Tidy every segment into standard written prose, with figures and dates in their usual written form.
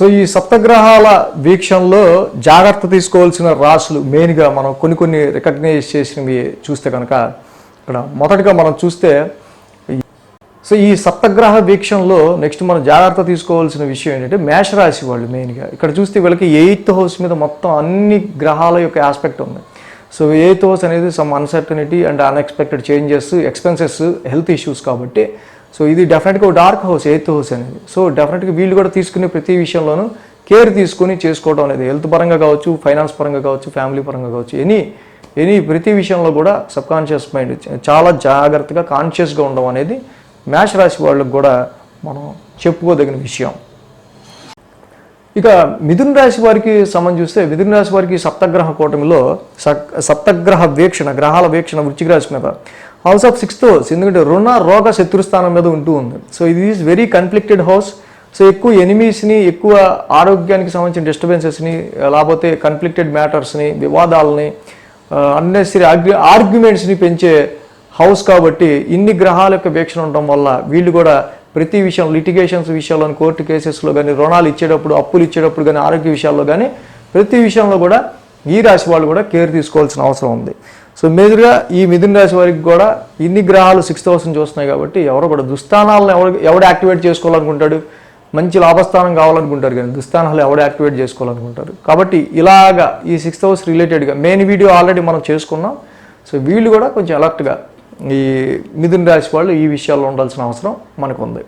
So ఈ సప్తగ్రహాల వీక్షణలో జాగ్రత్త తీసుకోవాల్సిన రాశులు మెయిన్గా మనం కొన్ని రికగ్నైజ్ చేసినవి చూస్తే కనుక ఇక్కడ మొదటిగా మనం చూస్తే సో ఈ సప్తగ్రహ వీక్షణలో నెక్స్ట్ మనం జాగ్రత్త తీసుకోవాల్సిన విషయం ఏంటంటే మేషరాశి వాళ్ళు మెయిన్గా ఇక్కడ చూస్తే వీళ్ళకి 8th హౌస్ మీద మొత్తం అన్ని గ్రహాల యొక్క ఆస్పెక్ట్ ఉంది. సో 8th హౌస్ అనేది some uncertainty and unexpected changes, expenses, health issues కాబట్టి సో ఇది డెఫినెట్గా డార్క్ హౌస్ 8th హౌస్ అనేది. సో డెఫినెట్గా వీళ్ళు కూడా తీసుకునే ప్రతి విషయంలోనూ కేర్ తీసుకుని చేసుకోవడం అనేది హెల్త్ పరంగా కావచ్చు, ఫైనాన్స్ పరంగా కావచ్చు, ఫ్యామిలీ పరంగా కావచ్చు, ఎనీ ప్రతి విషయంలో కూడా సబ్కాన్షియస్ మైండ్ చాలా జాగ్రత్తగా కాన్షియస్గా ఉండడం అనేది మేషరాశి వాళ్ళకు కూడా మనం చెప్పుకోదగిన విషయం. ఇక మిథున రాశి వారికి సంబంధించి చూస్తే మిథున రాశి వారికి సప్తగ్రహ కూటమిలో సప్తగ్రహ వీక్షణ గ్రహాల వీక్షణ వృశ్చిక రాశి మీద హౌస్ ఆఫ్ 6th హౌస్, ఎందుకంటే రుణ రోగ శత్రుస్థానం మీద ఉంటూ ఉంది. సో ఇది ఈజ్ వెరీ కన్ఫ్లిక్టెడ్ హౌస్. సో ఎక్కువ ఎనిమీస్ని, ఎక్కువ ఆరోగ్యానికి సంబంధించిన డిస్టర్బెన్సెస్ని, లేకపోతే కన్ఫ్లిక్టెడ్ మ్యాటర్స్ని, వివాదాలని, అన్నెసరీ ఆర్గ్యుమెంట్స్ని పెంచే హౌస్ కాబట్టి ఇన్ని గ్రహాల యొక్క వీక్షణ ఉండడం వల్ల వీళ్ళు కూడా ప్రతి విషయం లిటిగేషన్స్ విషయాల్లో, కోర్టు కేసెస్లో కానీ, రుణాలు ఇచ్చేటప్పుడు, అప్పులు ఇచ్చేటప్పుడు కానీ, ఆరోగ్య విషయాల్లో కానీ ప్రతి విషయంలో కూడా ఈ రాశి వాళ్ళు కూడా కేర్ తీసుకోవాల్సిన అవసరం ఉంది. సో మేజర్గా ఈ మిథున రాశి వారికి కూడా ఇన్ని గ్రహాలు 6th హౌస్ని చూస్తున్నాయి కాబట్టి ఎవరు కూడా దుస్థానాలను ఎవడు యాక్టివేట్ చేసుకోవాలనుకుంటాడు, మంచి లాభస్థానం కావాలనుకుంటారు కానీ దుస్థానాలు ఎవడు యాక్టివేట్ చేసుకోవాలనుకుంటారు. కాబట్టి ఇలాగా ఈ 6th హౌస్ రిలేటెడ్గా మెయిన్ వీడియో ఆల్రెడీ మనం చేసుకున్నాం. సో వీళ్ళు కూడా కొంచెం అలర్ట్గా ఈ మిథున రాశి వాళ్ళు ఈ విషయాల్లో ఉండాల్సిన అవసరం మనకు ఉంది.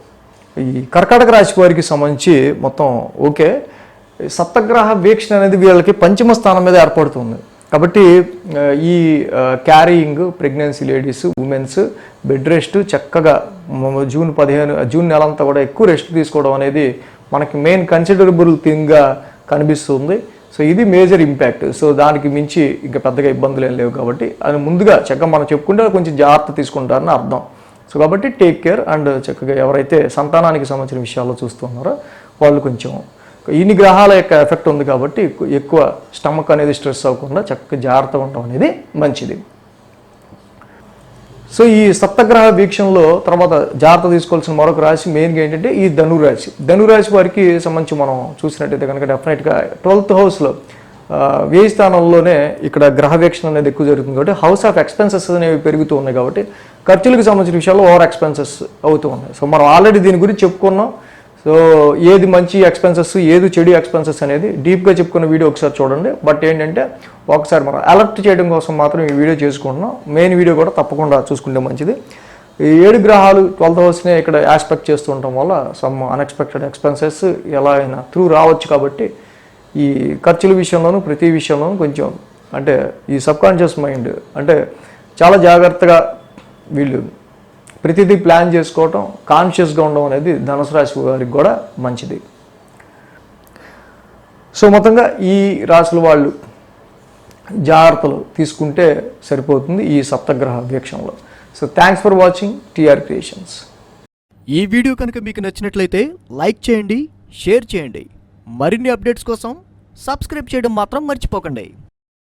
ఈ కర్కాటక రాశి వారికి సంబంధించి మొత్తం ఓకే. సప్తగ్రహ వీక్షణ అనేది వీళ్ళకి పంచమ స్థానం మీద ఏర్పడుతుంది కాబట్టి ఈ carrying, pregnancy ladies, women's, bed rest చక్కగా జూన్ నెలంతా కూడా ఎక్కువ రెస్ట్ తీసుకోవడం అనేది మనకి మెయిన్ కన్సిడరబుల్ థింగ్గా కనిపిస్తుంది. సో ఇది మేజర్ ఇంపాక్ట్. సో దానికి మించి ఇంకా పెద్దగా ఇబ్బందులు ఏం లేవు కాబట్టి అది ముందుగా చక్కగా మనం చెప్పుకుంటే కొంచెం జాగ్రత్త తీసుకుంటారని అర్థం. సో కాబట్టి టేక్ కేర్ అండ్ చక్కగా ఎవరైతే సంతానానికి సంబంధించిన విషయాల్లో చూస్తున్నారో వాళ్ళు కొంచెం ఇన్ని గ్రహాల యొక్క ఎఫెక్ట్ ఉంది కాబట్టి ఎక్కువ స్టమక్ అనేది స్ట్రెస్ అవ్వకుండా చక్కగా జాగ్రత్తగా ఉండడం అనేది మంచిది. సో ఈ సప్తగ్రహ వీక్షణలో తర్వాత జాగ్రత్త తీసుకోవాల్సిన మరొక రాశి మెయిన్గా ఏంటంటే ఈ ధనురాశి. ధనురాశి వారికి సంబంధించి మనం చూసినట్టయితే కనుక డెఫినెట్గా 12th హౌస్లో వ్యయ స్థానంలోనే ఇక్కడ గ్రహ వీక్షణ అనేది ఎక్కువ జరుగుతుంది కాబట్టి హౌస్ ఆఫ్ ఎక్స్పెన్సెస్ అనేవి పెరుగుతూ ఉన్నాయి కాబట్టి ఖర్చులకు సంబంధించిన విషయాల్లో ఓవర్ ఎక్స్పెన్సెస్ అవుతూ ఉన్నాయి. సో మనం ఆల్రెడీ దీని గురించి చెప్పుకున్నాం. సో ఏది మంచి ఎక్స్పెన్సెస్, ఏది చెడు ఎక్స్పెన్సెస్ అనేది డీప్గా చెప్పుకున్న వీడియో ఒకసారి చూడండి. బట్ ఏంటంటే ఒకసారి మనం అలర్ట్ చేయడం కోసం మాత్రం ఈ వీడియో చేసుకుంటున్నాం. మెయిన్ వీడియో కూడా తప్పకుండా చూసుకుంటే మంచిది. ఈ 7 గ్రహాలు 12th హౌస్నే ఇక్కడ యాస్పెక్ట్ చేస్తూ ఉండటం వల్ల సమ్ అన్ఎక్స్పెక్టెడ్ ఎక్స్పెన్సెస్ ఎలా అయినా త్రూ రావచ్చు కాబట్టి ఈ ఖర్చుల విషయంలోనూ ప్రతి విషయంలోనూ కొంచెం అంటే ఈ సబ్కాన్షియస్ మైండ్ అంటే చాలా జాగ్రత్తగా వీళ్ళు ప్రతిదీ ప్లాన్ చేసుకోవటం, కాన్షియస్గా ఉండడం అనేది ధనుసు రాశి వారికి కూడా మంచిది. సో మొత్తంగా ఈ రాశుల వాళ్ళు జాగ్రత్తలు తీసుకుంటే సరిపోతుంది ఈ సప్తగ్రహ వీక్షణలో. So thanks for watching TR creations. ఈ వీడియో కనుక మీకు నచ్చినట్లయితే లైక్ చేయండి, షేర్ చేయండి. మరిన్ని అప్డేట్స్ కోసం సబ్స్క్రైబ్ చేయడం మాత్రం మర్చిపోకండి.